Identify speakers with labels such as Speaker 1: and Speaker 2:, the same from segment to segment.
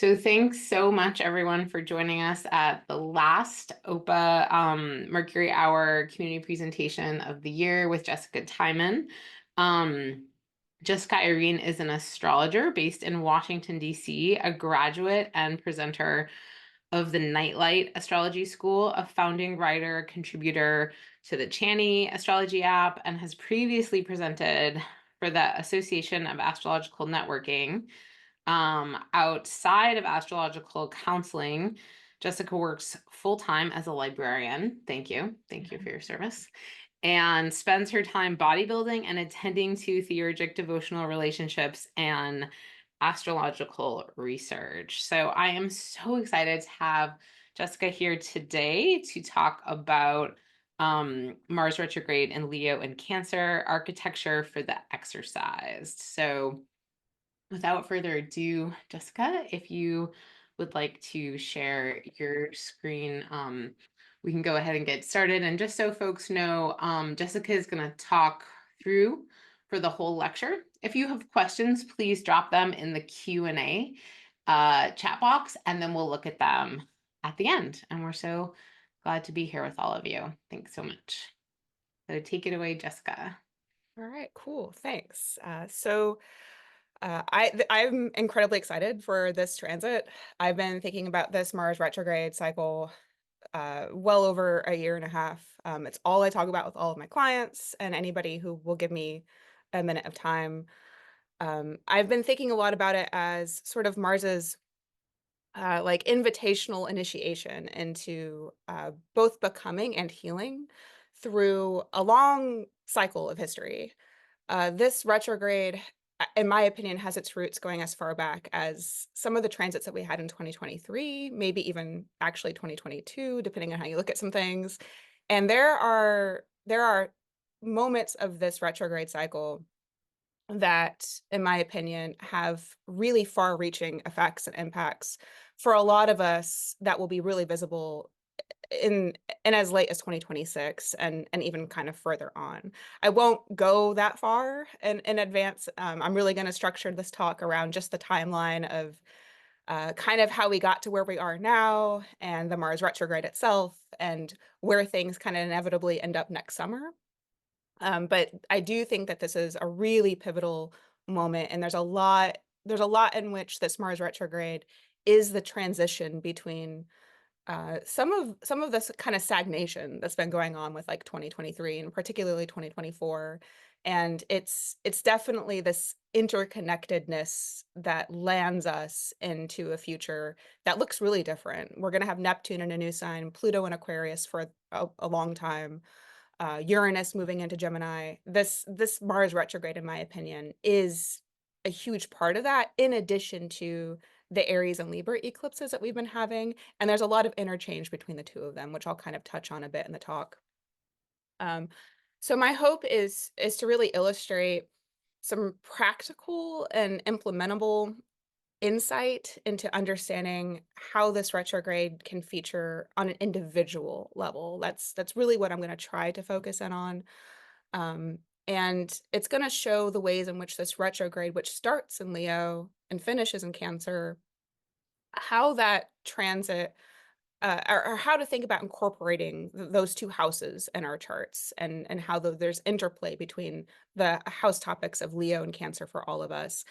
Speaker 1: So thanks so much, everyone, for joining us at the last OPA Mercury Hour community presentation of the year with Jessica Tieman. Jessica Irene is an astrologer based in Washington, D.C., a graduate and presenter of the Nightlight Astrology School, a founding writer, contributor to the CHANI Astrology app, and has previously presented for the Association of Astrological Networking. Outside of astrological counseling, Jessica works full-time as a librarian. Thank you. Thank you for your service. And spends her time bodybuilding and attending to theurgic devotional relationships and astrological research. So I am so excited to have Jessica here today to talk about Mars retrograde in Leo and Cancer, architecture for the Exorcised. So without further ado, Jessica, if you would like to share your screen, we can go ahead and get started. And just so folks know, Jessica is going to talk through for the whole lecture. If you have questions, please drop them in the Q&A chat box, and then we'll look at them at the end. And we're so glad to be here with all of you. Thanks so much. So take it away, Jessica.
Speaker 2: All right, cool. Thanks. I'm incredibly excited for this transit. I've been thinking about this Mars retrograde cycle well over a year and a half. It's all I talk about with all of my clients and anybody who will give me a minute of time. I've been thinking a lot about it as sort of Mars's like invitational initiation into both becoming and healing through a long cycle of history. This retrograde, in my opinion, has its roots going as far back as some of the transits that we had in 2023, maybe even actually 2022, depending on how you look at some things. And there are moments of this retrograde cycle that, in my opinion, have really far-reaching effects and impacts for a lot of us that will be really visible in as late as 2026 and even kind of further on. I won't go that far in advance. I'm really going to structure this talk around just the timeline of kind of how we got to where we are now and the Mars retrograde itself and where things kind of inevitably end up next summer. But I do think that this is a really pivotal moment, and there's a lot in which this Mars retrograde is the transition between some of this kind of stagnation that's been going on with like 2023 and particularly 2024. And it's definitely this interconnectedness that lands us into a future that looks really different. We're going to have Neptune in a new sign, Pluto in Aquarius for a long time, Uranus moving into Gemini. This Mars retrograde, in my opinion, is a huge part of that, in addition to the Aries and Libra eclipses that we've been having. And there's a lot of interchange between the two of them, which I'll kind of touch on a bit in the talk. Um, so my hope is to really illustrate some practical and implementable insight into understanding how this retrograde can feature on an individual level. That's really what I'm going to try to focus in on. And it's going to show the ways in which this retrograde, which starts in Leo and finishes in Cancer, how that transit or how to think about incorporating those two houses in our charts and how there's interplay between the house topics of Leo and Cancer for all of us,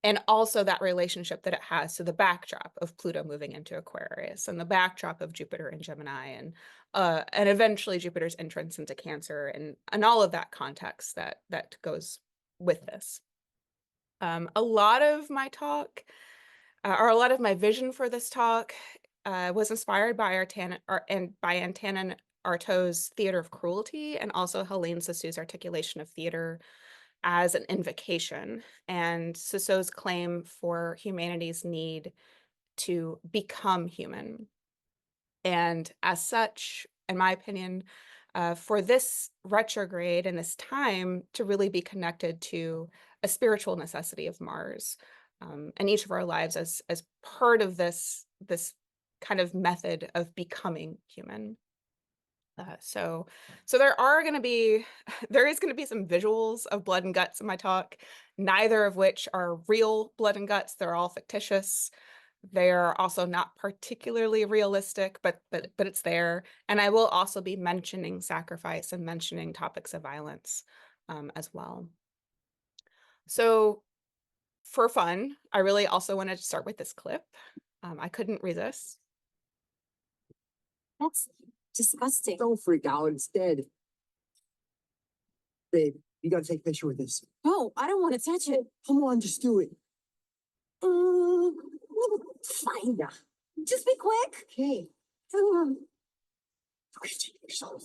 Speaker 2: and also that relationship that it has to the backdrop of Pluto moving into Aquarius and the backdrop of Jupiter in Gemini and eventually Jupiter's entrance into Cancer and all of that context that goes with this. A lot of my talk or a lot of my vision for this talk was inspired by Antonin Artaud's Theater of Cruelty and also Helene Cixous's articulation of theater as an invocation, and Cixous's claim for humanity's need to become human. And as such, in my opinion, for this retrograde and this time to really be connected to a spiritual necessity of Mars, and each of our lives as part of this kind of method of becoming human. So there are going to be there is going to be some visuals of blood and guts in my talk, neither of which are real blood and guts. They're all fictitious. They're also not particularly realistic, but it's there. And I will also be mentioning sacrifice and mentioning topics of violence as well. So for fun, I really also wanted to start with this clip. I couldn't resist.
Speaker 3: That's disgusting.
Speaker 4: Don't freak out instead. Babe, you gotta take a picture with this.
Speaker 3: No, I don't want to touch it.
Speaker 4: Come on, just do it.
Speaker 3: Fine. Just be quick.
Speaker 4: Okay.
Speaker 3: Mm.
Speaker 4: Okay, take yourself.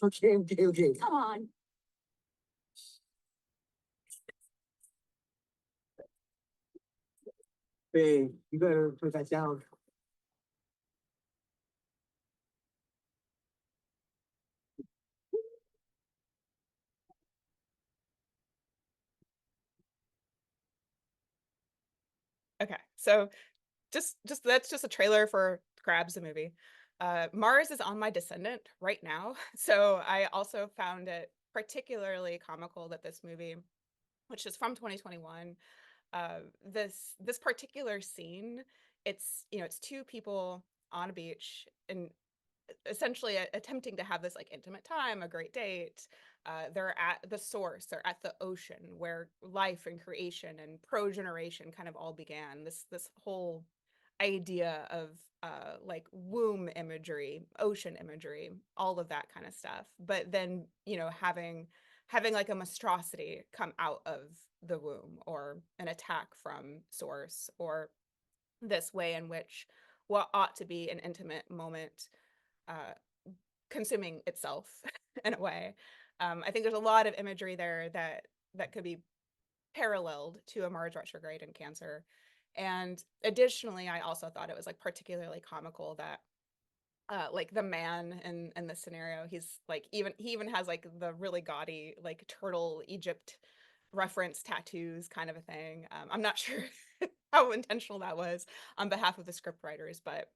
Speaker 4: Okay.
Speaker 3: Come on.
Speaker 4: Babe, you better put that down.
Speaker 2: Okay, so just that's just a trailer for Crabs, the movie. Mars is on my descendant right now, so I also found it particularly comical that this movie, which is from 2021, this particular scene, it's it's two people on a beach and essentially attempting to have this like intimate time, a great date. They're at the source, they're at the ocean where life and creation and progeneration kind of all began. This whole idea of like womb imagery, ocean imagery, all of that kind of stuff. But then, having like a monstrosity come out of the womb, or an attack from source, or this way in which what ought to be an intimate moment uh, consuming itself in a way. I think there's a lot of imagery there that could be paralleled to a Mars retrograde in Cancer. And additionally, I also thought it was like particularly comical that like the man in this scenario, he's like he even has like the really gaudy like turtle Egypt reference tattoos kind of a thing. I'm not sure how intentional that was on behalf of the script writers, but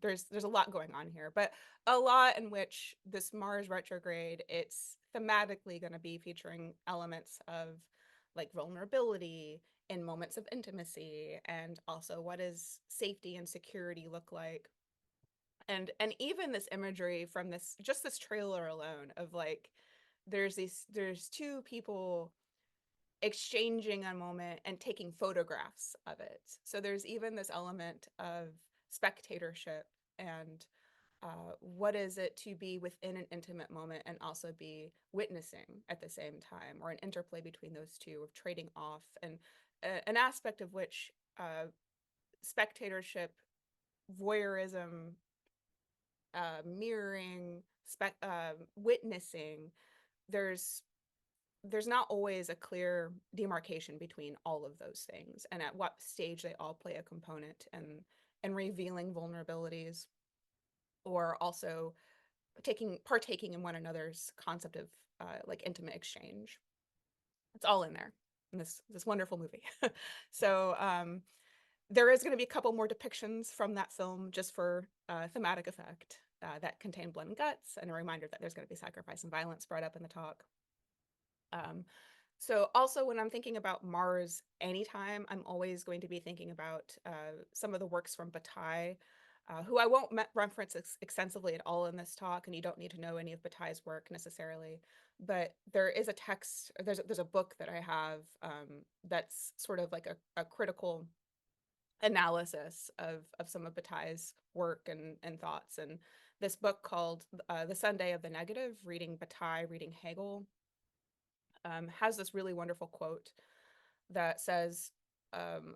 Speaker 2: there's a lot going on here, but a lot in which this Mars retrograde, it's thematically going to be featuring elements of like vulnerability in moments of intimacy, and also what does safety and security look like. And even this imagery from this trailer alone of like there's two people exchanging a moment and taking photographs of it. So there's even this element of spectatorship and what is it to be within an intimate moment and also be witnessing at the same time, or an interplay between those two of trading off, and an aspect of which spectatorship, voyeurism, mirroring, witnessing, there's not always a clear demarcation between all of those things, and at what stage they all play a component and revealing vulnerabilities, or also partaking in one another's concept of like intimate exchange. It's all in there in this wonderful movie. So there is going to be a couple more depictions from that film just for thematic effect that contain blood and guts, and a reminder that there's going to be sacrifice and violence brought up in the talk. So also when I'm thinking about Mars anytime, I'm always going to be thinking about some of the works from Bataille, who I won't reference extensively at all in this talk, and you don't need to know any of Bataille's work necessarily. But there is a text, there's a book that I have that's sort of like a critical analysis of some of Bataille's work and thoughts. And this book called The Sunday of the Negative, Reading Bataille, Reading Hegel, has this really wonderful quote that says,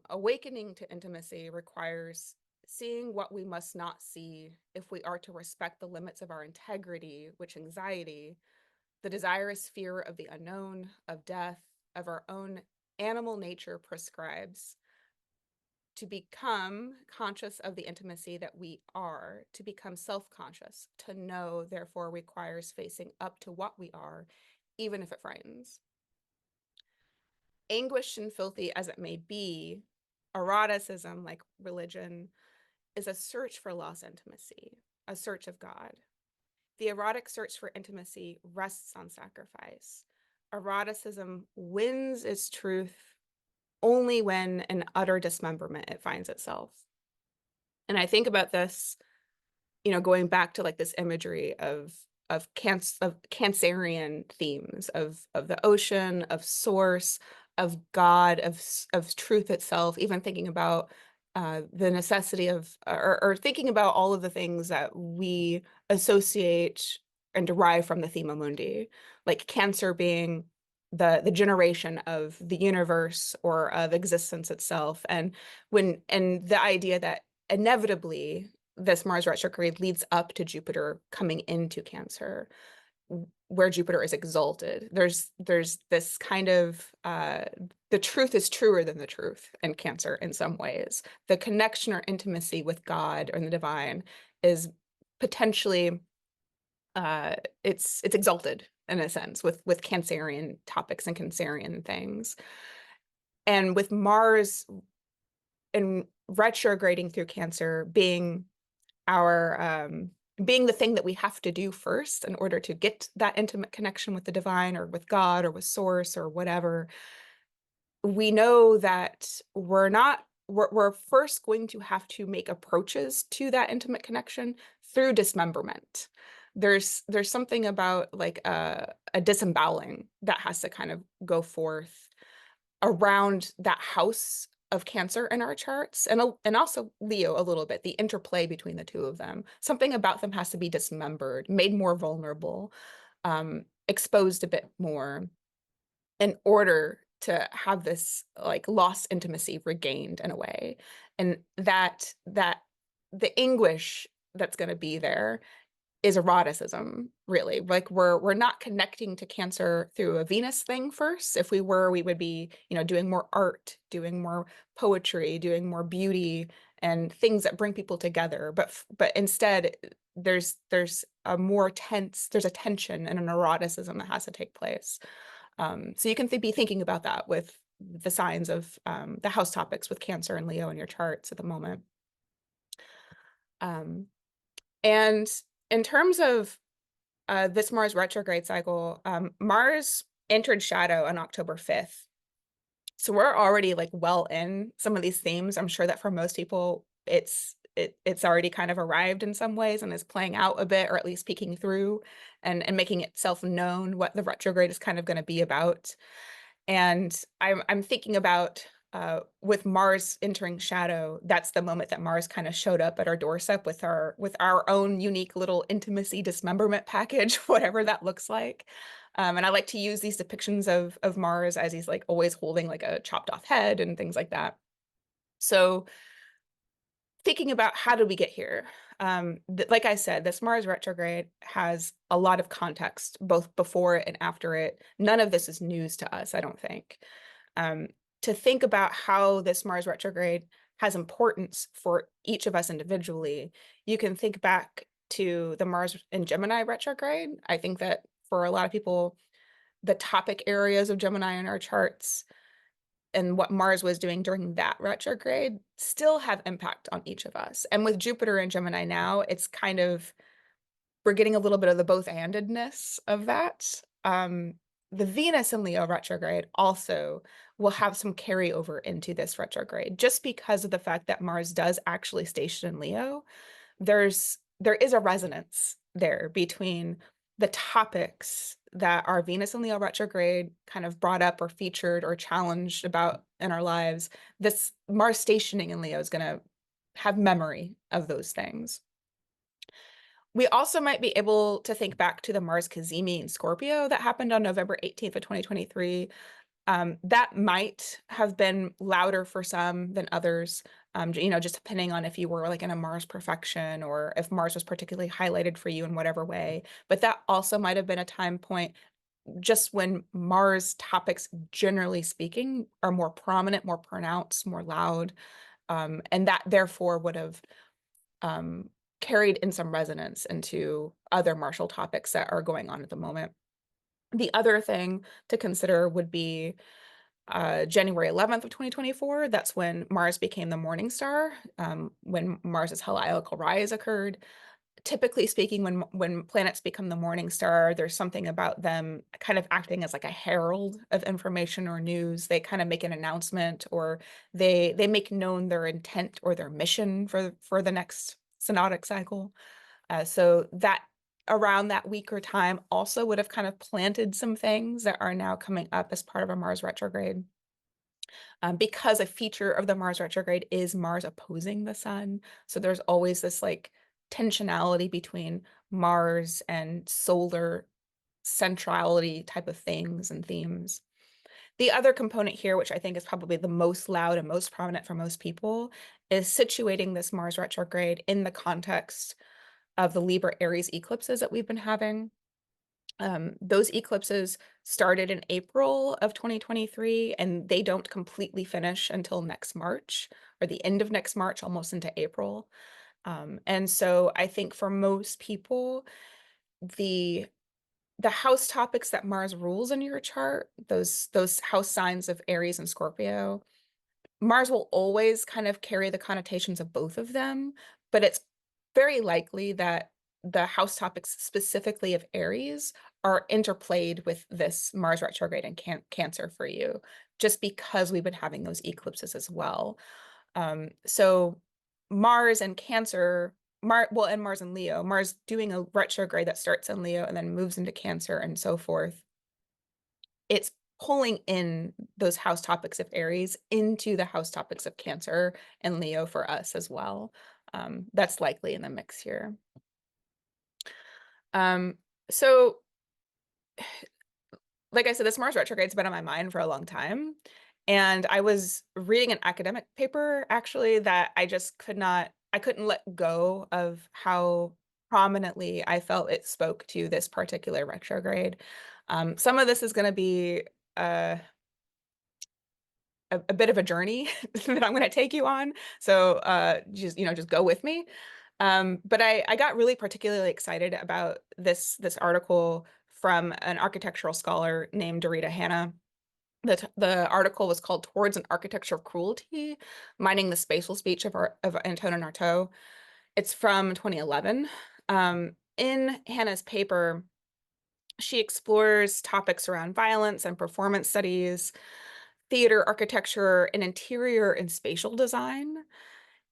Speaker 2: awakening to intimacy requires seeing what we must not see if we are to respect the limits of our integrity, which anxiety, the desirous fear of the unknown, of death, of our own animal nature prescribes. To become conscious of the intimacy that we are, to become self-conscious, to know, therefore, requires facing up to what we are, even if it frightens. Anguished and filthy as it may be, eroticism, like religion, is a search for lost intimacy, a search of God. The erotic search for intimacy rests on sacrifice. Eroticism wins its truth only when in utter dismemberment it finds itself. And I think about this, going back to like this imagery of Cancerian themes of the ocean, of source, of God, of truth itself, even thinking about the necessity of, or thinking about all of the things that we associate and derive from the thema mundi, like Cancer being the generation of the universe or of existence itself. And the idea that inevitably this Mars retrograde leads up to Jupiter coming into Cancer, where Jupiter is exalted. There's this kind of the truth is truer than the truth in Cancer in some ways. The connection or intimacy with God or the divine is potentially it's exalted in a sense with Cancerian topics and Cancerian things. And with Mars in retrograding through Cancer being our being the thing that we have to do first in order to get that intimate connection with the divine or with God or with source or whatever, we know that we're first going to have to make approaches to that intimate connection through dismemberment. There's something about like a disemboweling that has to kind of go forth around that house of Cancer in our charts, and also Leo a little bit, the interplay between the two of them. Something about them has to be dismembered, made more vulnerable, exposed a bit more in order to have this like lost intimacy regained in a way. And that the anguish that's going to be there is eroticism, really. Like we're not connecting to Cancer through a Venus thing first. If we were, we would be, doing more art, doing more poetry, doing more beauty and things that bring people together. But instead, there's a tension and an eroticism that has to take place. So you can be thinking about that with the signs of the house topics with Cancer and Leo in your charts at the moment. And in terms of this Mars retrograde cycle, Mars entered shadow on October 5th. So we're already like well in some of these themes. I'm sure that for most people, it's already kind of arrived in some ways and is playing out a bit, or at least peeking through and making itself known what the retrograde is kind of going to be about. And I'm thinking about with Mars entering shadow, that's the moment that Mars kind of showed up at our doorstep with our own unique little intimacy dismemberment package, whatever that looks like. And I like to use these depictions of Mars as he's like always holding like a chopped off head and things like that. So thinking about how did we get here? Like I said, this Mars retrograde has a lot of context, both before it and after it. None of this is news to us, I don't think. To think about how this Mars retrograde has importance for each of us individually, you can think back to the Mars in Gemini retrograde. I think that for a lot of people, the topic areas of Gemini in our charts and what Mars was doing during that retrograde still have impact on each of us. And with Jupiter and Gemini now, it's kind of, we're getting a little bit of the both-andedness of that. The Venus in Leo retrograde also will have some carryover into this retrograde, just because of the fact that Mars does actually station in Leo. There is a resonance there between the topics that our Venus in Leo retrograde kind of brought up or featured or challenged about in our lives. This Mars stationing in Leo is going to have memory of those things. We also might be able to think back to the Mars cazimi in Scorpio that happened on November 18th of 2023. That might have been louder for some than others, just depending on if you were like in a Mars perfection or if Mars was particularly highlighted for you in whatever way. But that also might have been a time point just when Mars topics, generally speaking, are more prominent, more pronounced, more loud, and that therefore would have carried in some resonance into other martial topics that are going on at the moment. The other thing to consider would be January 11th of 2024. That's when Mars became the morning star, when Mars's heliacal rise occurred. typically speaking, when planets become the morning star, there's something about them kind of acting as like a herald of information or news. They kind of make an announcement, or they make known their intent or their mission for the next synodic cycle. So that around that week or time also would have kind of planted some things that are now coming up as part of a Mars retrograde. Because a feature of the Mars retrograde is Mars opposing the sun. So there's always this like tensionality between Mars and solar centrality type of things and themes. The other component here, which I think is probably the most loud and most prominent for most people, is situating this Mars retrograde in the context of the Libra Aries eclipses that we've been having. Those eclipses started in April of 2023, and they don't completely finish until next March, or the end of next March, almost into April. And so I think for most people, the house topics that Mars rules in your chart, those house signs of Aries and Scorpio, Mars will always kind of carry the connotations of both of them, but it's very likely that the house topics specifically of Aries are interplayed with this Mars retrograde in Cancer for you, just because we've been having those eclipses as well. So Mars and Cancer, and Mars and Leo, Mars doing a retrograde that starts in Leo and then moves into Cancer and so forth. It's pulling in those house topics of Aries into the house topics of Cancer and Leo for us as well. That's likely in the mix here. So like I said, this Mars retrograde's been on my mind for a long time. And I was reading an academic paper actually that I couldn't let go of how prominently I felt it spoke to this particular retrograde. Some of this is going to be a bit of a journey that I'm going to take you on. So just go with me. But I got really particularly excited about this article from an architectural scholar named Dorita Hanna. The article was called "Towards an Architecture of Cruelty: Mining the Spatial Speech of Antonin Artaud." It's from 2011. In Hannah's paper, she explores topics around violence and performance studies, theater architecture, and interior and spatial design.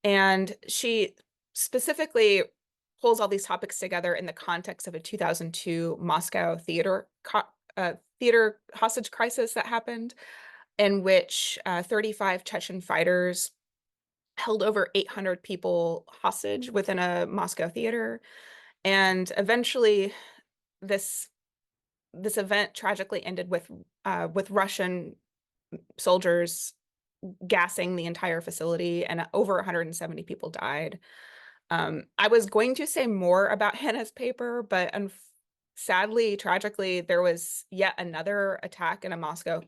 Speaker 2: And she specifically pulls all these topics together in the context of a 2002 Moscow theater hostage crisis that happened, in which 35 Chechen fighters held over 800 people hostage within a Moscow theater. And eventually this event tragically ended with Russian soldiers gassing the entire facility, and over 170 people died. I was going to say more about Hannah's paper, but sadly, tragically, there was yet another attack in a Moscow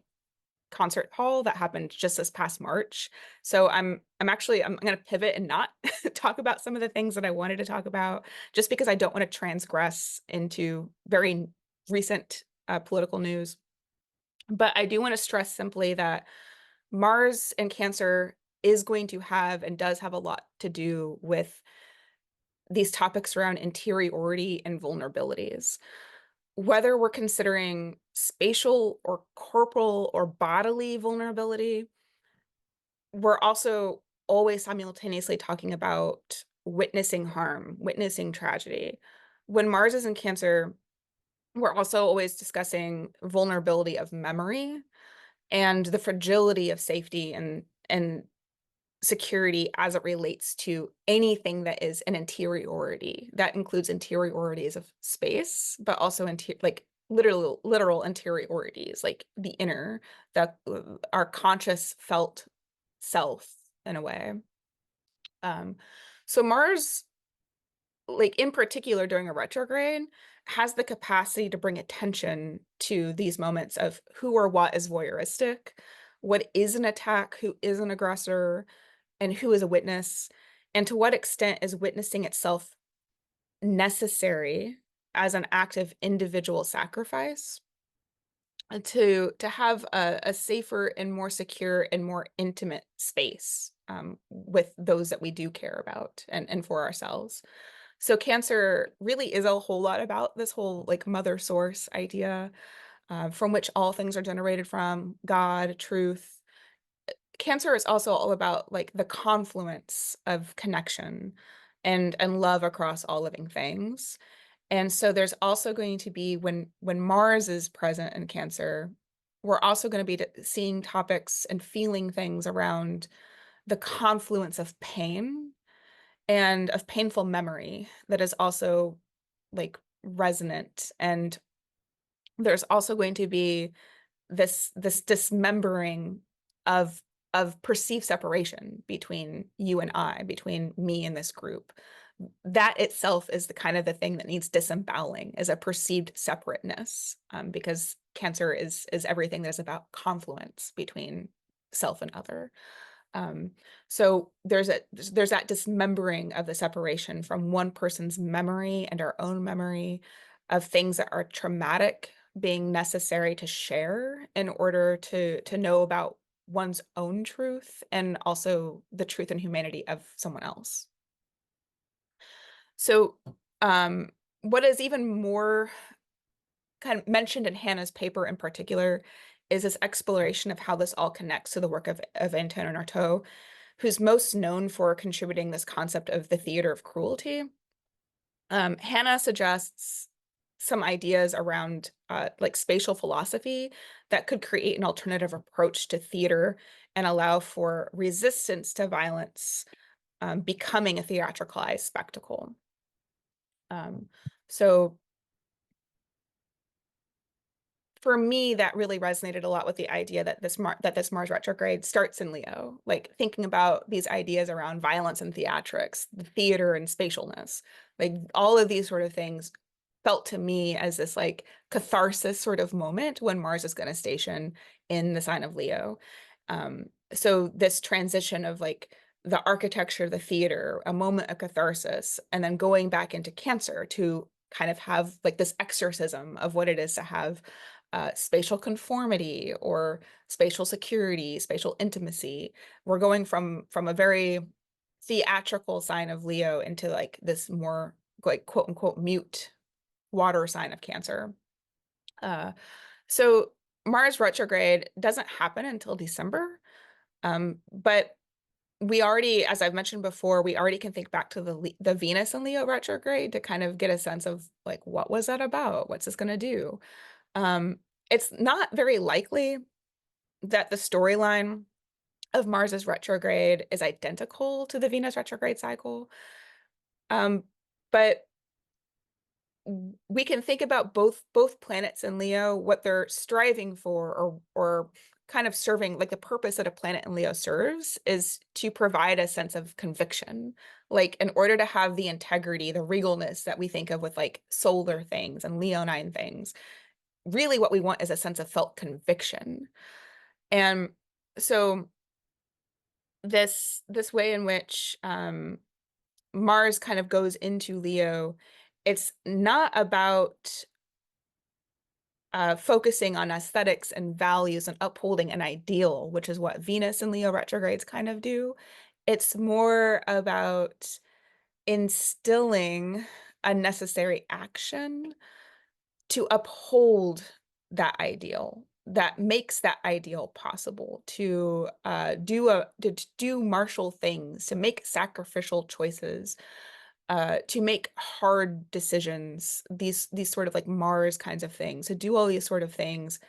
Speaker 2: concert hall that happened just this past March. So I'm going to pivot and not talk about some of the things that I wanted to talk about, just because I don't want to transgress into very recent political news. But I do want to stress simply that Mars and Cancer is going to have and does have a lot to do with these topics around interiority and vulnerabilities. Whether we're considering spatial or corporal or bodily vulnerability, we're also always simultaneously talking about witnessing harm, witnessing tragedy. When Mars is in Cancer, we're also always discussing vulnerability of memory and the fragility of safety and security as it relates to anything that is an interiority. That includes interiorities of space, but also like literal interiorities, like the inner, that our conscious felt self in a way. So Mars, like in particular during a retrograde, has the capacity to bring attention to these moments of who or what is voyeuristic, what is an attack, who is an aggressor, and who is a witness, and to what extent is witnessing itself necessary as an act of individual sacrifice to have a safer and more secure and more intimate space with those that we do care about and for ourselves. So Cancer really is a whole lot about this whole like mother source idea, from which all things are generated from, God, truth. Cancer is also all about like the confluence of connection and love across all living things. And so there's also going to be when Mars is present in Cancer, we're also going to be seeing topics and feeling things around the confluence of pain and of painful memory that is also like resonant. And there's also going to be this dismembering of perceived separation between you and I, between me and this group. That itself is the kind of the thing that needs disemboweling, is a perceived separateness, because Cancer is everything that's about confluence between self and other. So there's that dismembering of the separation from one person's memory and our own memory of things that are traumatic being necessary to share in order to know about one's own truth and also the truth and humanity of someone else. So what is even more kind of mentioned in Hannah's paper in particular is this exploration of how this all connects to the work of Antonin Artaud, who's most known for contributing this concept of the theater of cruelty. Hannah suggests some ideas around like spatial philosophy that could create an alternative approach to theater and allow for resistance to violence becoming a theatricalized spectacle. So for me, that really resonated a lot with the idea that this Mars retrograde starts in Leo, like thinking about these ideas around violence and theatrics, the theater and spatialness, like all of these sort of things felt to me as this like catharsis sort of moment when Mars is going to station in the sign of Leo. So this transition of like the architecture, the theater, a moment of catharsis, and then going back into Cancer to kind of have like this exorcism of what it is to have spatial conformity or spatial security, spatial intimacy. We're going from a very theatrical sign of Leo into like this more like quote unquote mute water sign of Cancer. So Mars retrograde doesn't happen until December, but we already, as I've mentioned before, we already can think back to the Venus in Leo retrograde to kind of get a sense of like, what was that about? What's this going to do? It's not very likely that the storyline of Mars's retrograde is identical to the Venus retrograde cycle. But we can think about both planets in Leo, what they're striving for, or kind of serving, like the purpose that a planet in Leo serves is to provide a sense of conviction. Like in order to have the integrity, the regalness that we think of with like solar things and Leonine things, really what we want is a sense of felt conviction. And so this way in which Mars kind of goes into Leo, it's not about focusing on aesthetics and values and upholding an ideal, which is what Venus and Leo retrogrades kind of do. It's more about instilling a necessary action to uphold that ideal, that makes that ideal possible, to do martial things, to make sacrificial choices, to make hard decisions, these sort of like Mars kinds of things, to do all these sort of things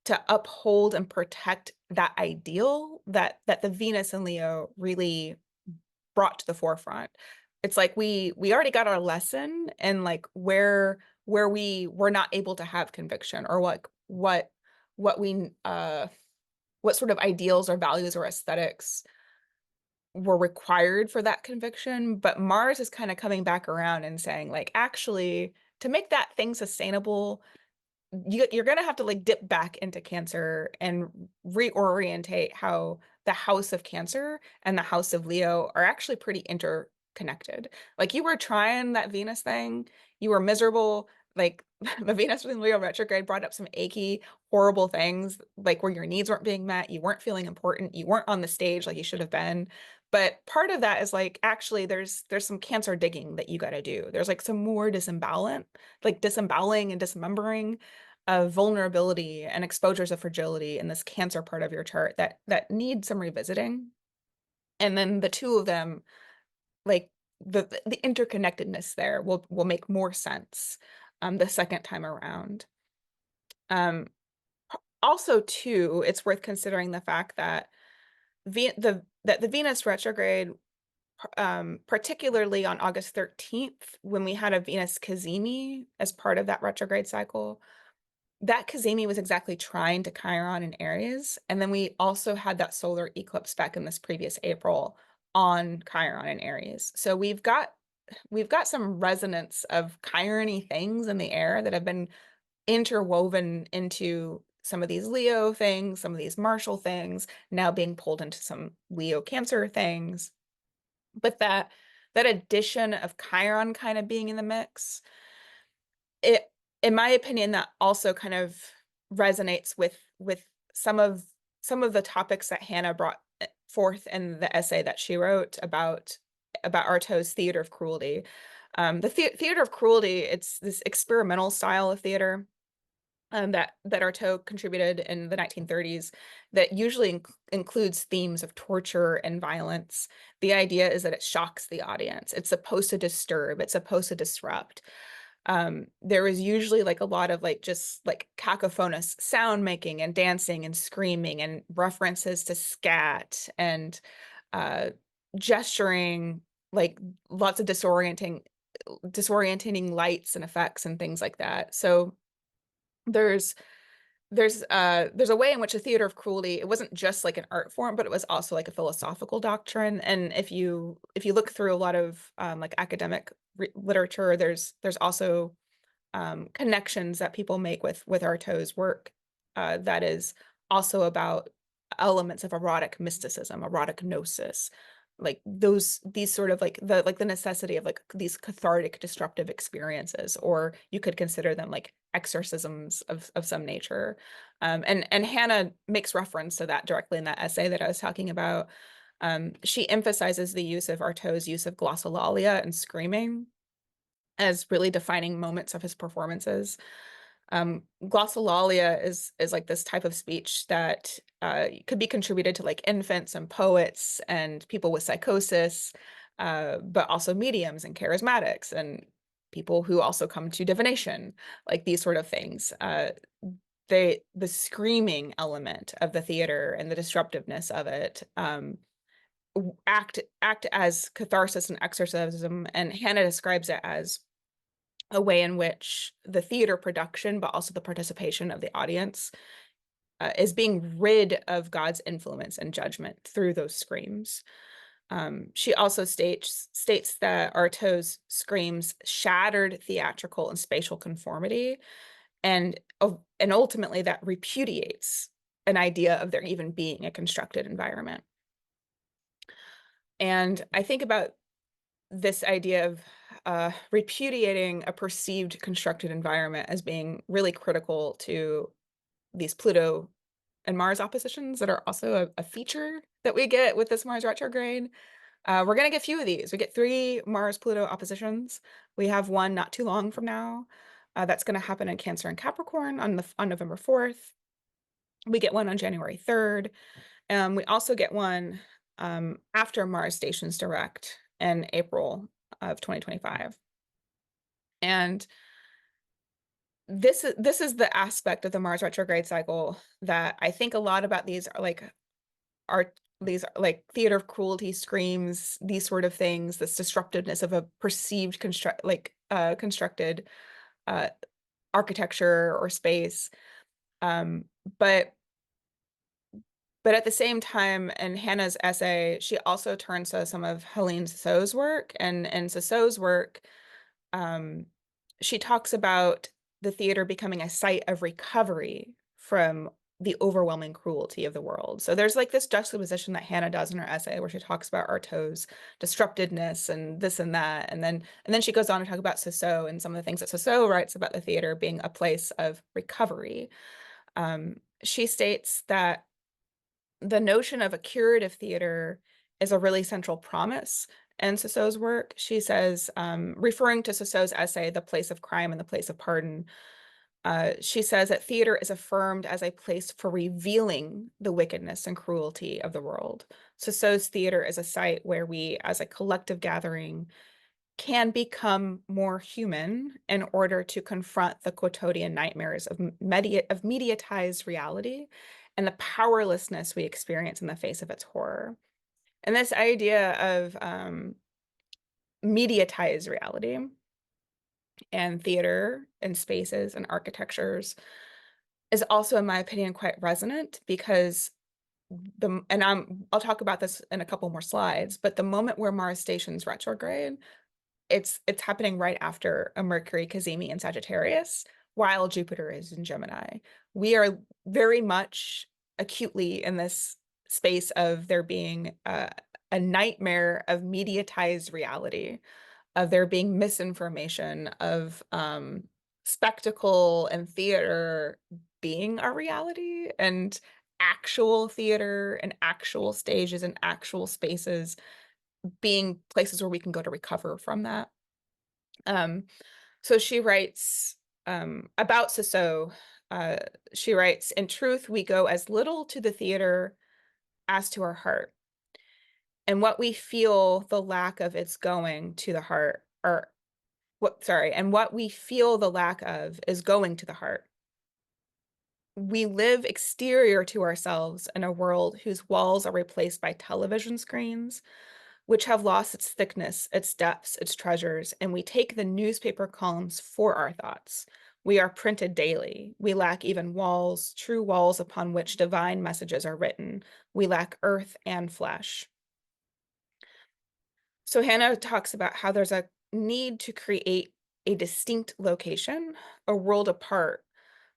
Speaker 2: to uphold and protect that ideal that the Venus and Leo really brought to the forefront. It's like we already got our lesson and like where we were not able to have conviction, or what sort of ideals or values or aesthetics were required for that conviction. But Mars is kind of coming back around and saying like, actually, to make that thing sustainable, you're going to have to like dip back into Cancer and reorientate how the house of Cancer and the house of Leo are actually pretty interconnected. Like you were trying that Venus thing, you were miserable, like the Venus in Leo retrograde brought up some achy, horrible things, like where your needs weren't being met, you weren't feeling important, you weren't on the stage like you should have been. But part of that is like, actually, there's some Cancer digging that you got to do. There's like some more disemboweling and dismembering of vulnerability and exposures of fragility in this Cancer part of your chart that need some revisiting. And then the two of them, like the interconnectedness there will make more sense the second time around. Also, too, it's worth considering the fact that the Venus retrograde, particularly on August 13th, when we had a Venus cazimi as part of that retrograde cycle, that cazimi was exactly trying to Chiron in Aries. And then we also had that solar eclipse back in this previous April on Chiron in Aries. So we've got some resonance of Chiron-y things in the air that have been interwoven into some of these Leo things, some of these Martial things, now being pulled into some Leo Cancer things. But that addition of Chiron kind of being in the mix, in my opinion, that also kind of resonates with some of the topics that Hannah brought forth in the essay that she wrote about Artaud's theater of cruelty. The theater of cruelty, it's this experimental style of theater that Artaud contributed in the 1930s that usually includes themes of torture and violence. The idea is that it shocks the audience. It's supposed to disturb. It's supposed to disrupt. There was usually like a lot of like just like cacophonous sound making and dancing and screaming and references to scat and gesturing, like lots of disorienting lights and effects and things like that. So there's a way in which the theater of cruelty, it wasn't just like an art form, but it was also like a philosophical doctrine. And if you look through a lot of like academic literature, there's also connections that people make with Artaud's work that is also about elements of erotic mysticism, erotic gnosis, like these sort of like the necessity of like these cathartic disruptive experiences, or you could consider them like exorcisms of some nature. And Hannah makes reference to that directly in that essay that I was talking about. She emphasizes the use of Artaud's use of glossolalia and screaming as really defining moments of his performances. Glossolalia is like this type of speech that could be contributed to like infants and poets and people with psychosis, but also mediums and charismatics and people who also come to divination, like these sort of things. The screaming element of the theater and the disruptiveness of it act as catharsis and exorcism, and Hannah describes it as a way in which the theater production, but also the participation of the audience, is being rid of God's influence and judgment through those screams. She also states that Artaud's screams shattered theatrical and spatial conformity, and ultimately that repudiates an idea of there even being a constructed environment. And I think about this idea of repudiating a perceived constructed environment as being really critical to these Pluto and Mars oppositions that are also a feature that we get with this Mars retrograde. We're going to get a few of these. We get 3 Mars-Pluto oppositions. We have one not too long from now. That's going to happen in Cancer and Capricorn on November 4th. We get one on January 3rd. We also get one after Mars stations direct in April of 2025. And this is the aspect of the Mars retrograde cycle that I think a lot about. These are theater of cruelty screams, these sort of things, this disruptiveness of a perceived constructed architecture or space. But at the same time, in Hannah's essay, she also turns to some of Helene Sissot's work. And in Sissot's work, she talks about the theater becoming a site of recovery from the overwhelming cruelty of the world. So there's like this juxtaposition that Hannah does in her essay where she talks about Artaud's disruptedness and this and that. And then she goes on to talk about Cicero and some of the things that Cicero writes about the theater being a place of recovery. She states that the notion of a curative theater is a really central promise in Cicero's work. She says, referring to Cicero's essay, The Place of Crime and the Place of Pardon, she says that theater is affirmed as a place for revealing the wickedness and cruelty of the world. Cicero's theater is a site where we, as a collective gathering, can become more human in order to confront the quotidian nightmares of mediatized reality and the powerlessness we experience in the face of its horror. And this idea of mediatized reality and theater and spaces and architectures is also, in my opinion, quite resonant because I'll talk about this in a couple more slides, but the moment where Mars stations retrograde, it's happening right after a Mercury cazimi in Sagittarius, while Jupiter is in Gemini. We are very much acutely in this space of there being a nightmare of mediatized reality, of there being misinformation, of spectacle and theater being a reality, and actual theater and actual stages and actual spaces being places where we can go to recover from that. So she writes about Cicero, she writes, in truth, we go as little to the theater as to our heart. And what we feel the lack of its going to the heart, and what we feel the lack of is going to the heart. We live exterior to ourselves in a world whose walls are replaced by television screens, which have lost its thickness, its depths, its treasures, and we take the newspaper columns for our thoughts. We are printed daily. We lack even walls, true walls upon which divine messages are written. We lack earth and flesh. So Hannah talks about how there's a need to create a distinct location, a world apart,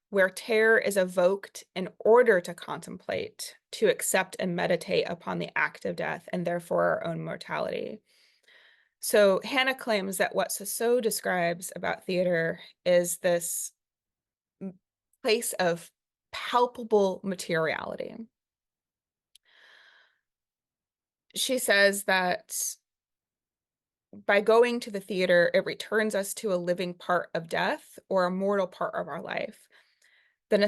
Speaker 2: where terror is evoked in order to contemplate, to accept and meditate upon the act of death and therefore our own mortality. So Hannah claims that what Cicero describes about theater is this place of palpable materiality. She says that by going to the theater, it returns us to a living part of death or a mortal part of our life. There's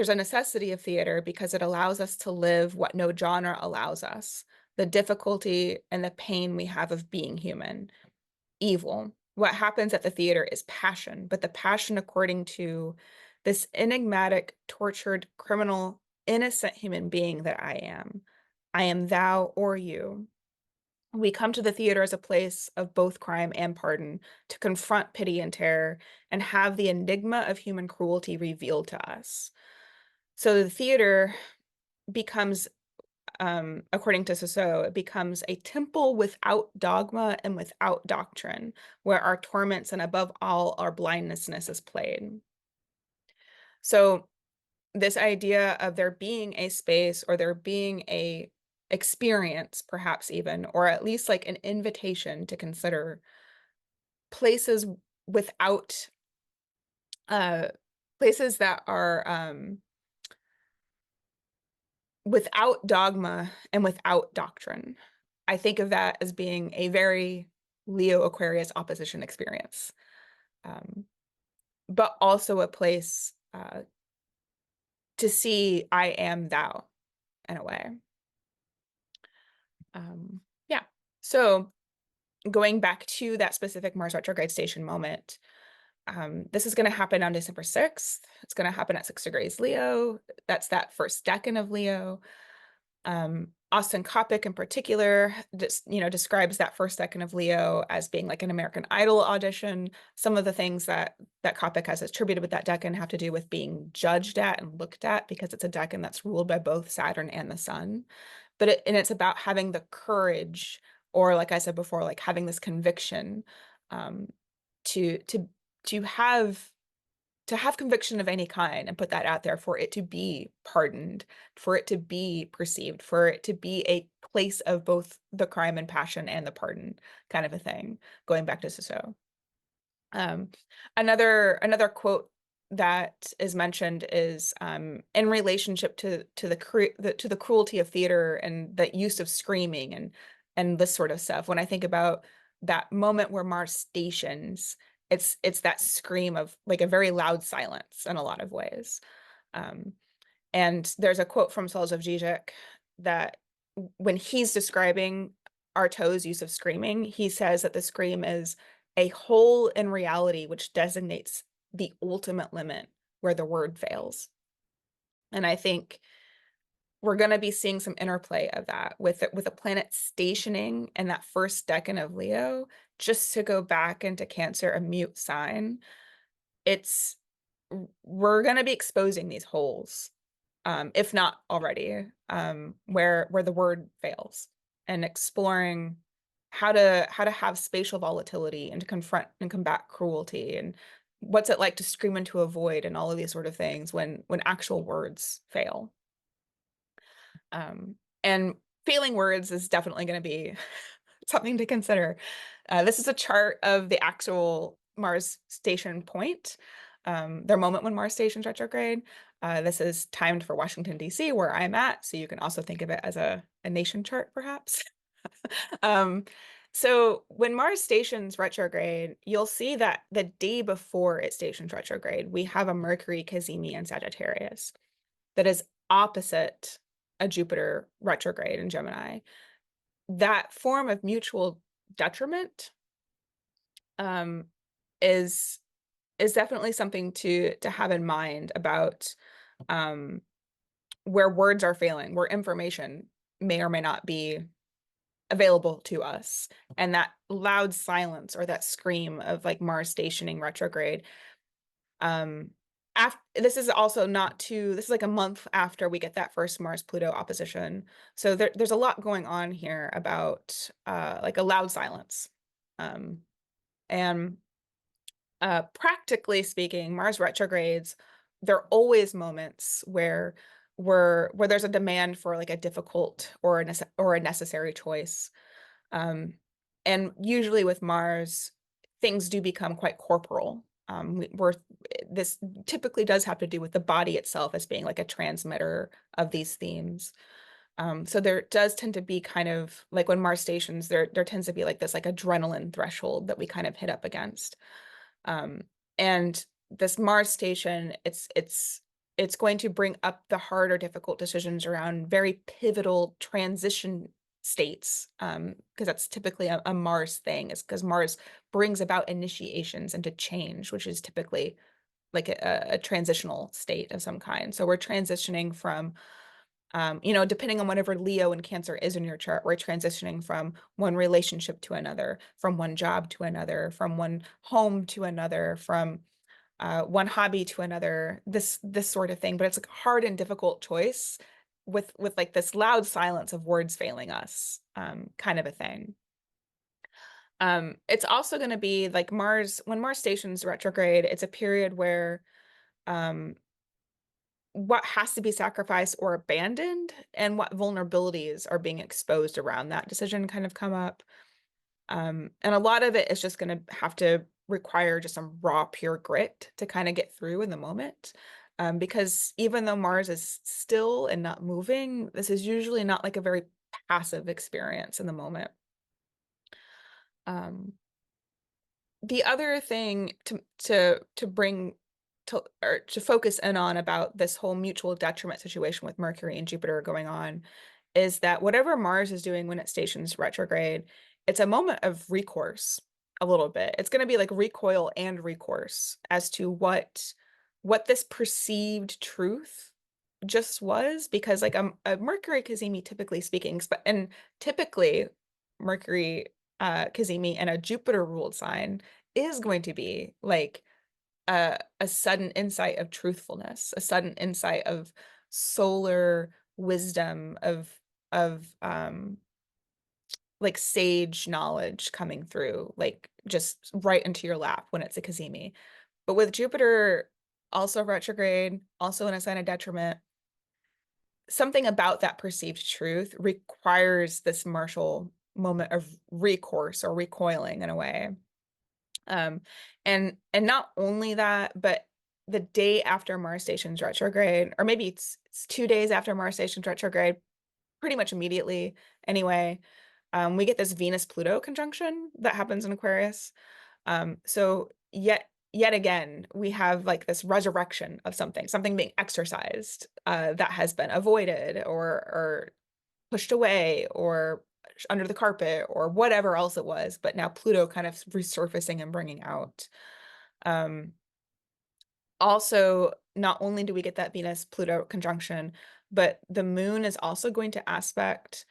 Speaker 2: a necessity of theater because it allows us to live what no genre allows us, the difficulty and the pain we have of being human, evil. What happens at the theater is passion, but the passion according to this enigmatic, tortured, criminal, innocent human being that I am. I am thou or you. We come to the theater as a place of both crime and pardon, to confront pity and terror, and have the enigma of human cruelty revealed to us. So the theater becomes, according to Cicero, it becomes a temple without dogma and without doctrine, where our torments and above all our blindness is played. So this idea of there being a space or there being a experience, perhaps even, or at least like an invitation to consider places without places that are without dogma and without doctrine. I think of that as being a very Leo Aquarius opposition experience, but also a place to see I am thou in a way. Yeah, so going back to that specific Mars retrograde station moment, this is going to happen on December 6th. It's going to happen at 6 degrees Leo. That's that first decan of Leo. Austin Coppock in particular, describes that first decan of Leo as being like an American Idol audition. Some of the things that Coppock has attributed with that decan have to do with being judged at and looked at because it's a decan that's ruled by both Saturn and the Sun. But it's about having the courage, or like I said before, like having this conviction to have have conviction of any kind and put that out there, for it to be pardoned, for it to be perceived, for it to be a place of both the crime and passion and the pardon, kind of a thing, going back to Cicero. Another quote that is mentioned is in relationship to the cruelty of theater and the use of screaming and this sort of stuff. When I think about that moment where Mars stations, it's that scream of like a very loud silence in a lot of ways. And there's a quote from Zizek that when he's describing Artaud's use of screaming, he says that the scream is a hole in reality which designates the ultimate limit where the word fails. And I think we're going to be seeing some interplay of that with a planet stationing in that first decan of Leo, just to go back into Cancer, a mute sign. We're going to be exposing these holes, if not already, where the word fails, and exploring how to have spatial volatility and to confront and combat cruelty, and what's it like to scream into a void, and all of these sort of things when actual words fail. And failing words is definitely going to be something to consider. This is a chart of the actual Mars station point, their moment when Mars stations retrograde. This is timed for Washington, D.C., where I'm at, so you can also think of it as a nation chart, perhaps. So when Mars stations retrograde, you'll see that the day before it stations retrograde, we have a Mercury cazimi in Sagittarius that is opposite a Jupiter retrograde in Gemini. That form of mutual detriment is definitely something to have in mind about where words are failing, where information may or may not be available to us. And that loud silence, or that scream of like Mars stationing retrograde, this is also this is like a month after we get that first Mars Pluto opposition. So there's a lot going on here about like a loud silence. And practically speaking, Mars retrogrades, they're always moments where there's a demand for like a difficult or a necessary choice. And usually with Mars, things do become quite corporal. This typically does have to do with the body itself as being like a transmitter of these themes. So there does tend to be kind of like when Mars stations, there tends to be like this like adrenaline threshold that we kind of hit up against. And this Mars station, it's going to bring up the harder, difficult decisions around very pivotal transition states, because that's typically a Mars thing, is because Mars brings about initiations into change, which is typically like a transitional state of some kind. So we're transitioning from, depending on whatever Leo and Cancer is in your chart, we're transitioning from one relationship to another, from one job to another, from one home to another, from one hobby to another, this sort of thing. But it's a hard and difficult choice with like this loud silence of words failing us, kind of a thing. It's also going to be like when Mars stations retrograde, it's a period where what has to be sacrificed or abandoned and what vulnerabilities are being exposed around that decision kind of come up. And a lot of it is just going to have to require just some raw, pure grit to kind of get through in the moment. Because even though Mars is still and not moving, this is usually not like a very passive experience in the moment. The other thing to focus in on about this whole mutual detriment situation with Mercury and Jupiter going on is that whatever Mars is doing when it stations retrograde, it's a moment of recourse a little bit. It's going to be like recoil and recourse as to what this perceived truth just was, because like a Mercury cazimi, typically speaking, and typically Mercury cazimi and a Jupiter ruled sign is going to be like a sudden insight of truthfulness, a sudden insight of solar wisdom, of like sage knowledge coming through, like just right into your lap when it's a cazimi. But with Jupiter also retrograde, also in a sign of detriment. Something about that perceived truth requires this martial moment of recourse or recoiling in a way. And not only that, but the day after Mars stations retrograde, or maybe it's 2 days after Mars stations retrograde, pretty much immediately anyway, we get this Venus-Pluto conjunction that happens in Aquarius. So yet again, we have like this resurrection of something being exorcised that has been avoided or pushed away or under the carpet or whatever else it was, but now Pluto kind of resurfacing and bringing out. Also, not only do we get that Venus-Pluto conjunction, but the moon is also going to aspect,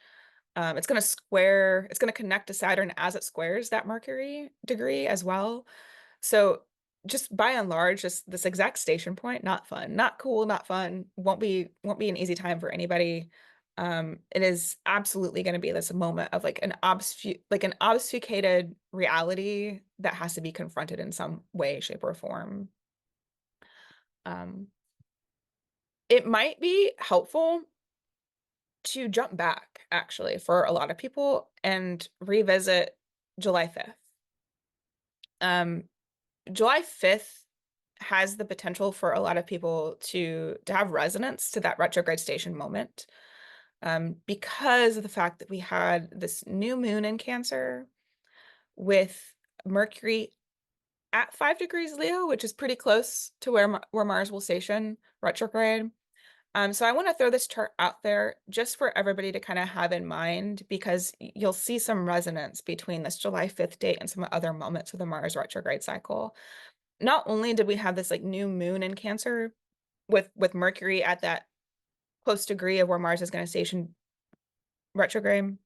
Speaker 2: it's going to connect to Saturn as it squares that Mercury degree as well. So just by and large, just this exact station point, not fun, not cool, not fun, won't be an easy time for anybody. It is absolutely going to be this moment of like an obfuscated reality that has to be confronted in some way, shape, or form. It might be helpful to jump back actually for a lot of people and revisit July 5th. July 5th has the potential for a lot of people to have resonance to that retrograde station moment, because of the fact that we had this new moon in Cancer with Mercury at 5 degrees Leo, which is pretty close to where Mars will station retrograde. So I want to throw this chart out there just for everybody to kind of have in mind, because you'll see some resonance between this July 5th date and some other moments of the Mars retrograde cycle. Not only did we have this like new moon in Cancer with Mercury at that close degree of where Mars is going to station retrograde,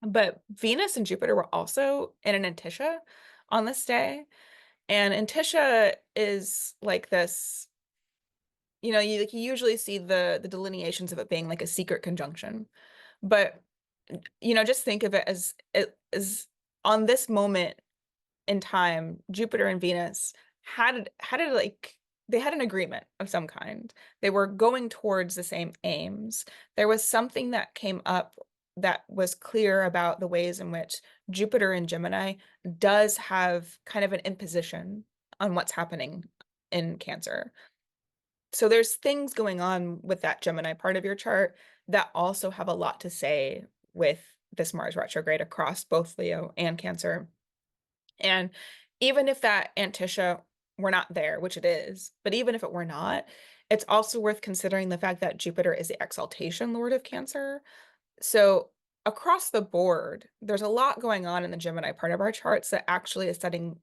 Speaker 2: but Venus and Jupiter were also in an Antisha on this day. And Antisha is like this, you usually see the delineations of it being like a secret conjunction, but just think of it as on this moment in time, Jupiter and Venus had like they had an agreement of some kind. They were going towards the same aims. There was something that came up that was clear about the ways in which Jupiter in Gemini does have kind of an imposition on what's happening in Cancer. So there's things going on with that Gemini part of your chart that also have a lot to say with this Mars retrograde across both Leo and Cancer. And even if that Antisha were not there, which it is, but even if it were not, it's also worth considering the fact that Jupiter is the exaltation lord of Cancer. So across the board, there's a lot going on in the Gemini part of our charts that actually is setting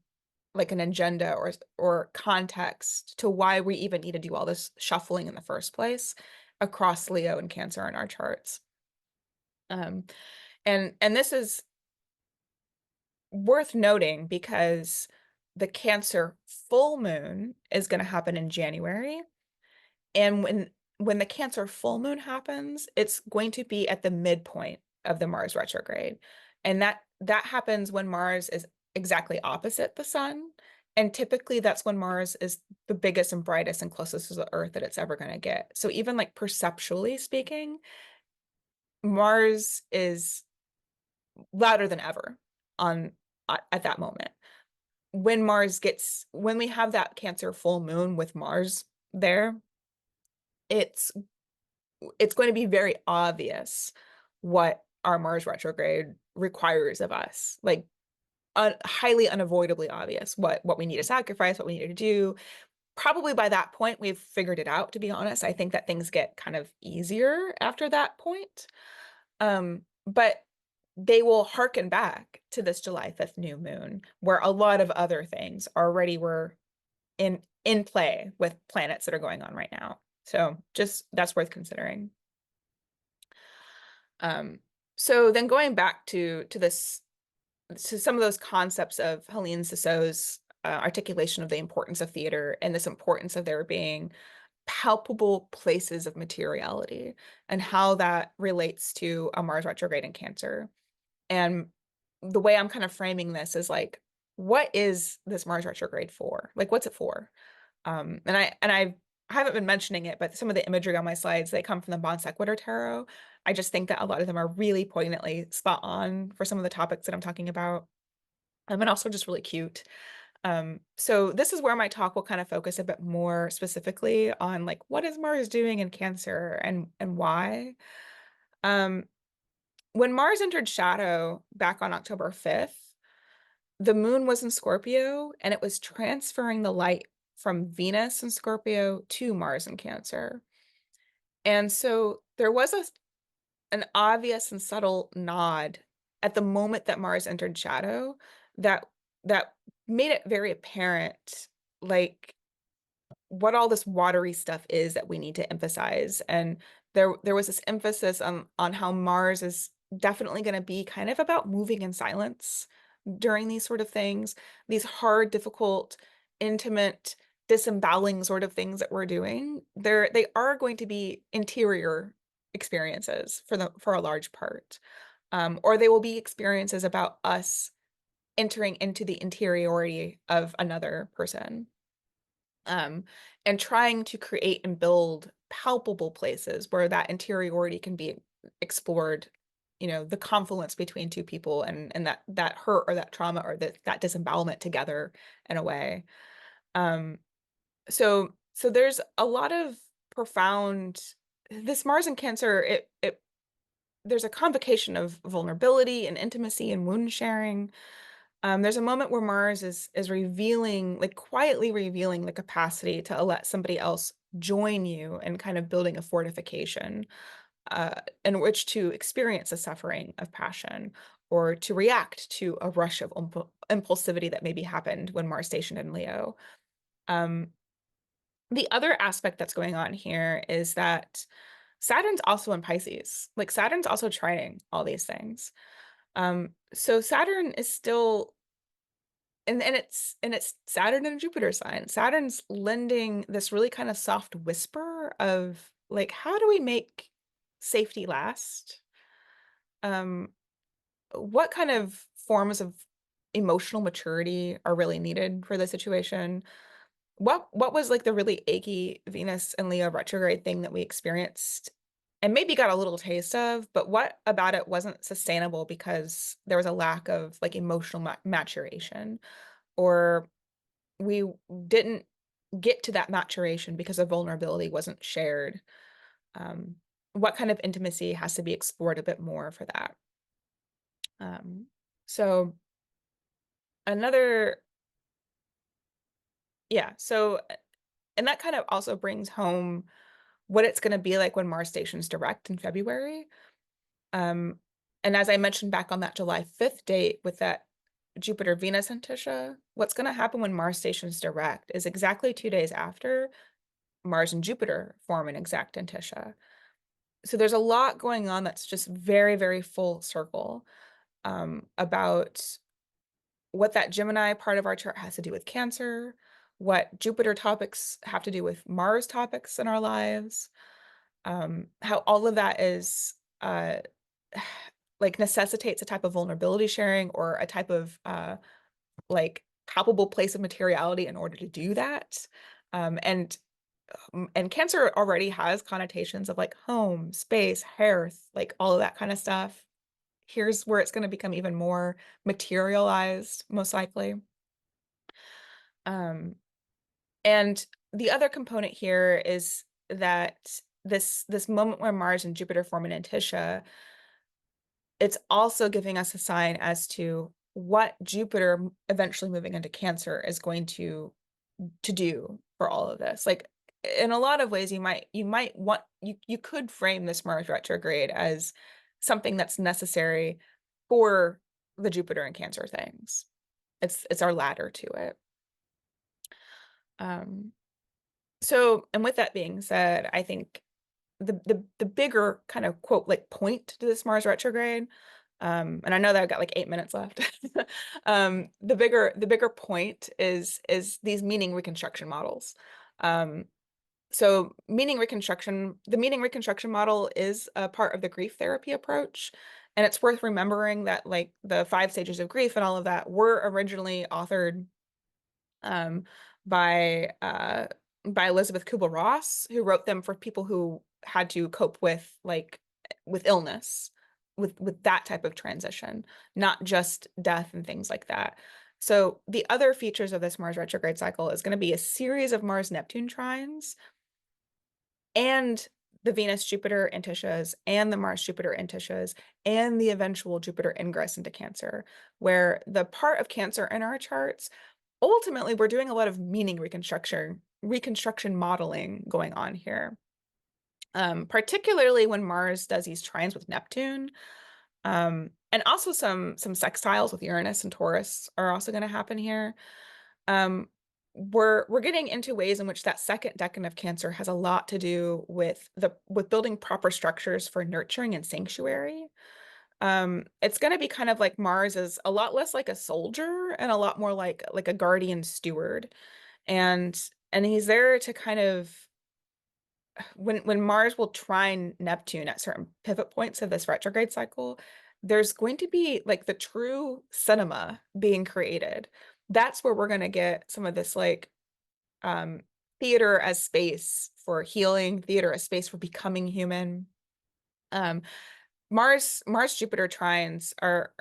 Speaker 2: like an agenda or context to why we even need to do all this shuffling in the first place across Leo and Cancer in our charts. And this is worth noting because the Cancer full moon is going to happen in January. And when the Cancer full moon happens, it's going to be at the midpoint of the Mars retrograde. And that happens when Mars is exactly opposite the sun. And typically that's when Mars is the biggest and brightest and closest to the Earth that it's ever going to get. So even like perceptually speaking, Mars is louder than ever at that moment. When we have that Cancer full moon with Mars there, it's going to be very obvious what our Mars retrograde requires of us, like highly unavoidably obvious what we need to sacrifice, what we need to do. Probably by that point, we've figured it out, to be honest. I think that things get kind of easier after that point. But they will hearken back to this July 5th new moon, where a lot of other things already were in play with planets that are going on right now. So just that's worth considering. So then going back to some of those concepts of Helene Sissot's articulation of the importance of theater and this importance of there being palpable places of materiality and how that relates to a Mars retrograde in Cancer. And the way I'm kind of framing this is like, what is this Mars retrograde for? Like, what's it for? I haven't been mentioning it, but some of the imagery on my slides, they come from the Bon Sequitur Tarot. I just think that a lot of them are really poignantly spot on for some of the topics that I'm talking about. And also just really cute. So this is where my talk will kind of focus a bit more specifically on like what is Mars doing in Cancer and why. Um, when Mars entered shadow back on October 5th, the moon was in Scorpio and it was transferring the light from Venus in Scorpio to Mars in Cancer. And so there was an obvious and subtle nod at the moment that Mars entered shadow that made it very apparent like what all this watery stuff is that we need to emphasize. And there was this emphasis on how Mars is definitely going to be kind of about moving in silence during these sort of things, these hard, difficult, intimate, disemboweling sort of things that we're doing. They are going to be interior experiences for a large part. Or they will be experiences about us entering into the interiority of another person. And trying to create and build palpable places where that interiority can be explored, the confluence between two people and that hurt or that trauma or that disembowelment together in a way. So there's a lot of profound, this Mars in Cancer, there's a convocation of vulnerability and intimacy and wound sharing. There's a moment where Mars is revealing, like quietly revealing the capacity to let somebody else join you and kind of building a fortification in which to experience the suffering of passion or to react to a rush of impulsivity that maybe happened when Mars stationed in Leo. The other aspect that's going on here is that Saturn's also in Pisces. Like Saturn's also trining all these things. So Saturn is still, and it's Saturn and Jupiter sign. Saturn's lending this really kind of soft whisper of like, how do we make safety last? What kind of forms of emotional maturity are really needed for the situation? What was like the really achy Venus and Leo retrograde thing that we experienced and maybe got a little taste of, but what about it wasn't sustainable because there was a lack of like emotional maturation, or we didn't get to that maturation because the vulnerability wasn't shared? What kind of intimacy has to be explored a bit more for that? So another, yeah, so, and that kind of also brings home what it's going to be like when Mars stations direct in February. And as I mentioned back on that July 5th date with that Jupiter-Venus antisha, what's going to happen when Mars stations direct is exactly 2 days after Mars and Jupiter form an exact antisha. So there's a lot going on that's just very, very full circle about what that Gemini part of our chart has to do with Cancer, what Jupiter topics have to do with Mars topics in our lives, how all of that is like necessitates a type of vulnerability sharing or a type of like palpable place of materiality in order to do that. And Cancer already has connotations of like home, space, hearth, like all of that kind of stuff. Here's where it's going to become even more materialized, most likely. And the other component here is that this moment where Mars and Jupiter form an antisha, it's also giving us a sign as to what Jupiter eventually moving into Cancer is going to do for all of this. Like in a lot of ways, you could frame this Mars retrograde as something that's necessary for the Jupiter and Cancer things. It's our ladder to it. So, and with that being said, I think the bigger kind of quote like point to this Mars retrograde, and I know that I've got like 8 minutes left. The bigger point is these meaning reconstruction models. So the meaning reconstruction model is a part of the grief therapy approach. And it's worth remembering that like the 5 stages of grief and all of that were originally authored by Elizabeth Kubler-Ross, who wrote them for people who had to cope with with illness, with that type of transition, not just death and things like that. So the other features of this Mars retrograde cycle is going to be a series of Mars-Neptune trines and the Venus-Jupiter intishas and the Mars-Jupiter intishas and the eventual Jupiter ingress into Cancer, where the part of Cancer in our charts, ultimately, we're doing a lot of meaning reconstruction modeling going on here. Particularly when Mars does these trines with Neptune, and also some sextiles with Uranus and Taurus are also going to happen here. We're getting into ways in which that second decan of Cancer has a lot to do with building proper structures for nurturing and sanctuary. It's going to be kind of like Mars is a lot less like a soldier and a lot more like a guardian steward, and he's there to kind of, when Mars will trine Neptune at certain pivot points of this retrograde cycle, there's going to be like the true cinema being created. That's where we're going to get some of this theater as space for healing, theater as space for becoming human. Mars Jupiter trines or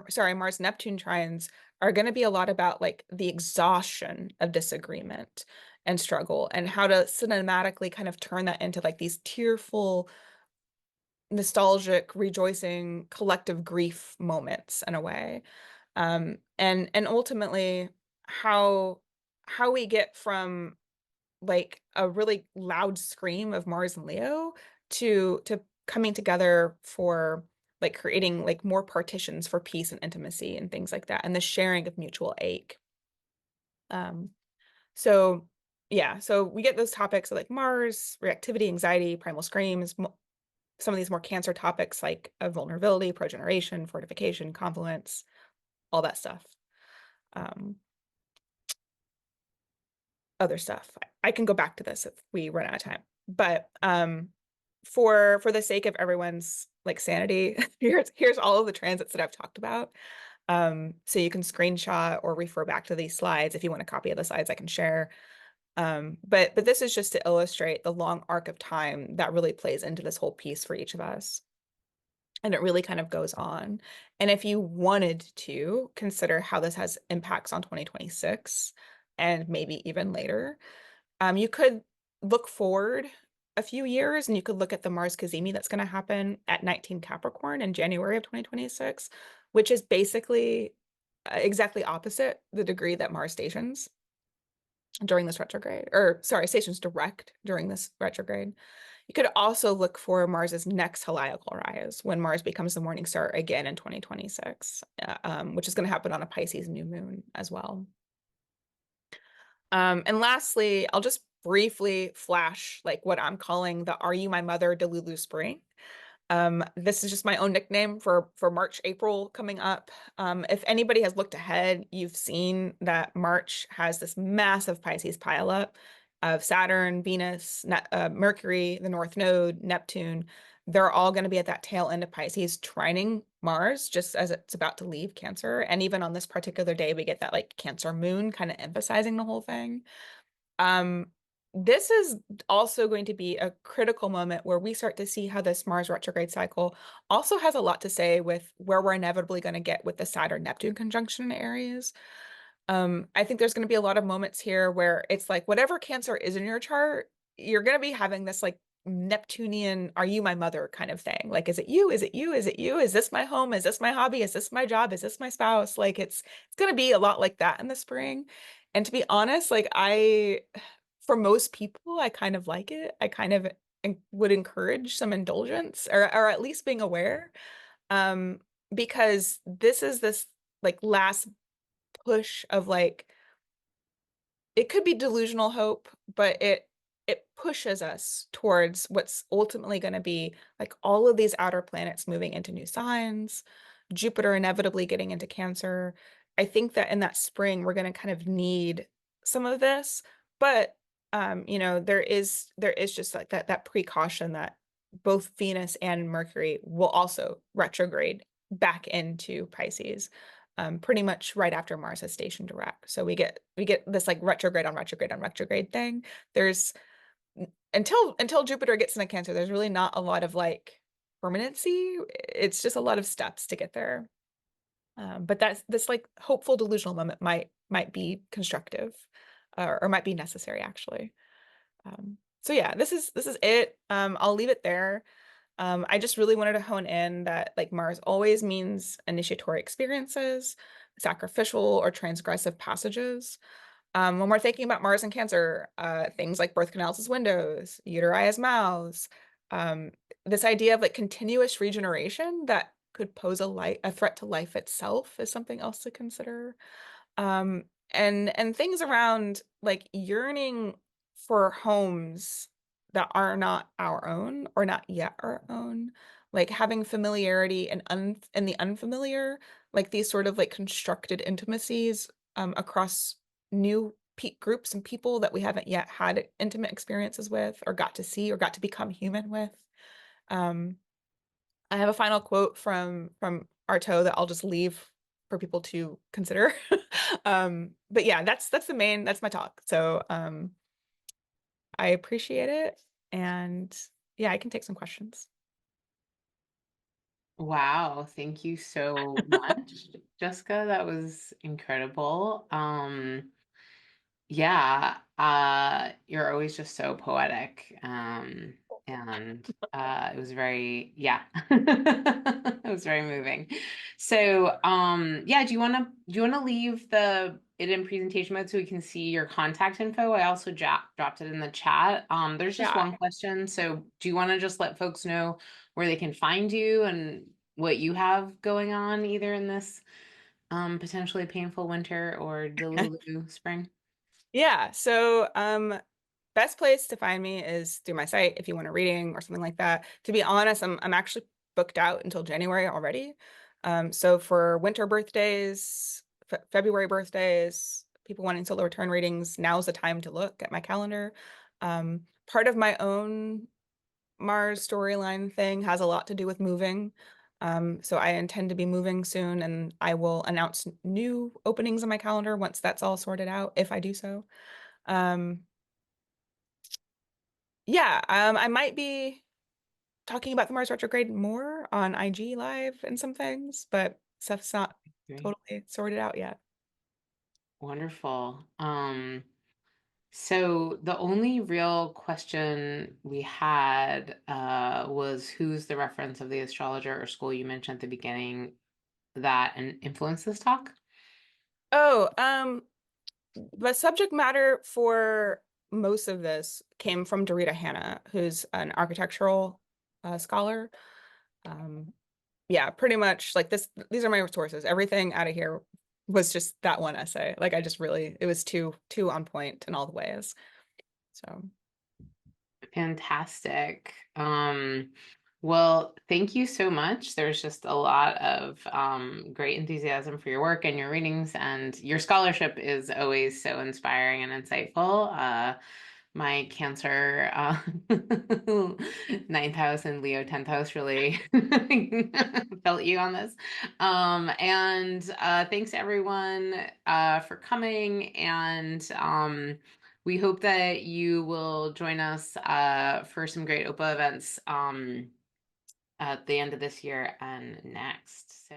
Speaker 2: sorry, Mars Neptune trines are going to be a lot about like the exhaustion of disagreement and struggle, and how to cinematically kind of turn that into like these tearful, nostalgic, rejoicing, collective grief moments in a way. And ultimately how we get from like a really loud scream of Mars and Leo to coming together for like creating like more partitions for peace and intimacy and things like that, and the sharing of mutual ache. So yeah, so we get those topics of like Mars, reactivity, anxiety, primal screams, some of these more Cancer topics like vulnerability, progeneration, fortification, confluence, all that stuff. Other stuff. I can go back to this if we run out of time. But for the sake of everyone's like sanity, here's all of the transits that I've talked about. So you can screenshot or refer back to these slides. If you want a copy of the slides, I can share. But this is just to illustrate the long arc of time that really plays into this whole piece for each of us. And it really kind of goes on. And if you wanted to consider how this has impacts on 2026 and maybe even later, you could look forward a few years and you could look at the Mars Cazimi that's going to happen at 19 Capricorn in January of 2026, which is basically exactly opposite the degree that Mars stations during this retrograde, or sorry, stations direct during this retrograde. You could also look for Mars's next heliacal rise when Mars becomes the morning star again in 2026, which is going to happen on a Pisces new moon as well. And lastly, I'll just briefly flash like what I'm calling the Are You My Mother Delulu Spring. This is just my own nickname for March, April coming up. If anybody has looked ahead, you've seen that March has this massive Pisces pileup of Saturn, Venus, Mercury, the North Node, Neptune. They're all going to be at that tail end of Pisces trining Mars just as it's about to leave Cancer. And even on this particular day, we get that like Cancer moon kind of emphasizing the whole thing. This is also going to be a critical moment where we start to see how this Mars retrograde cycle also has a lot to say with where we're inevitably going to get with the Saturn-Neptune conjunction in Aries. I think there's going to be a lot of moments here where it's like whatever Cancer is in your chart, you're going to be having this like Neptunian, are you my mother kind of thing. Like, is it you? Is it you? Is it you? Is this my home? Is this my hobby? Is this my job? Is this my spouse? Like it's going to be a lot like that in the spring. And to be honest, like for most people, I kind of like it. I kind of would encourage some indulgence or at least being aware, because this is this like last push of like, it could be delusional hope, but it pushes us towards what's ultimately going to be like all of these outer planets moving into new signs, Jupiter inevitably getting into Cancer. I think that in that spring, we're going to kind of need some of this, but you know, there is just like that precaution that both Venus and Mercury will also retrograde back into Pisces. pretty much right after Mars has stationed direct. So we get this like retrograde on retrograde on retrograde thing. There's until Jupiter gets into Cancer, there's really not a lot of like permanency. It's just a lot of steps to get there. But that's this like hopeful delusional moment might be constructive, or might be necessary actually. So yeah, this is it. I'll leave it there. I just really wanted to hone in that like Mars always means initiatory experiences, sacrificial or transgressive passages. When we're thinking about Mars and Cancer, things like birth canals as windows, uteri as mouths, this idea of like continuous regeneration that could pose a threat to life itself is something else to consider. And things around like yearning for homes that are not our own or not yet our own, like having familiarity and in the unfamiliar, like these sort of like constructed intimacies across new groups and people that we haven't yet had intimate experiences with or got to see or got to become human with. Um, I have a final quote from Artaud that I'll just leave for people to consider. But yeah, that's my talk. So I appreciate it. And yeah, I can take some questions.
Speaker 1: Wow, thank you so much, Jessica. That was incredible. Yeah, you're always just so poetic. And it was very, yeah, it was very moving. So, yeah, do you want to leave it in presentation mode so we can see your contact info? I also dropped it in the chat. There's just
Speaker 2: Yeah.
Speaker 1: one question. So, do you want to just let folks know where they can find you and what you have going on either in this potentially painful winter or Delulu spring?
Speaker 2: Yeah. So best place to find me is through my site if you want a reading or something like that. To be honest, I'm actually booked out until January already. So for winter birthdays, February birthdays, people wanting solar return readings, now's the time to look at my calendar. Part of my own Mars storyline thing has a lot to do with moving. So I intend to be moving soon, and I will announce new openings on my calendar once that's all sorted out, if I do so. Um, yeah, I might be talking about the Mars retrograde more on IG Live and some things, but stuff's not
Speaker 1: Great.
Speaker 2: totally sorted out yet.
Speaker 1: Wonderful. So the only real question we had was who's the reference of the astrologer or school you mentioned at the beginning that influenced this talk?
Speaker 2: Oh, the subject matter for most of this came from Dorita Hanna, who's an architectural scholar. Yeah, pretty much like this. These are my sources. Everything out of here was just that one essay. Like I just really, it was too on point in all the ways. So
Speaker 1: Fantastic. Well, thank you so much. There's just a lot of great enthusiasm for your work and your readings, and your scholarship is always so inspiring and insightful. My Cancer ninth house and Leo 10th house really felt you on this. And thanks everyone for coming, and we hope that you will join us for some great OPA events at the end of this year and next. So.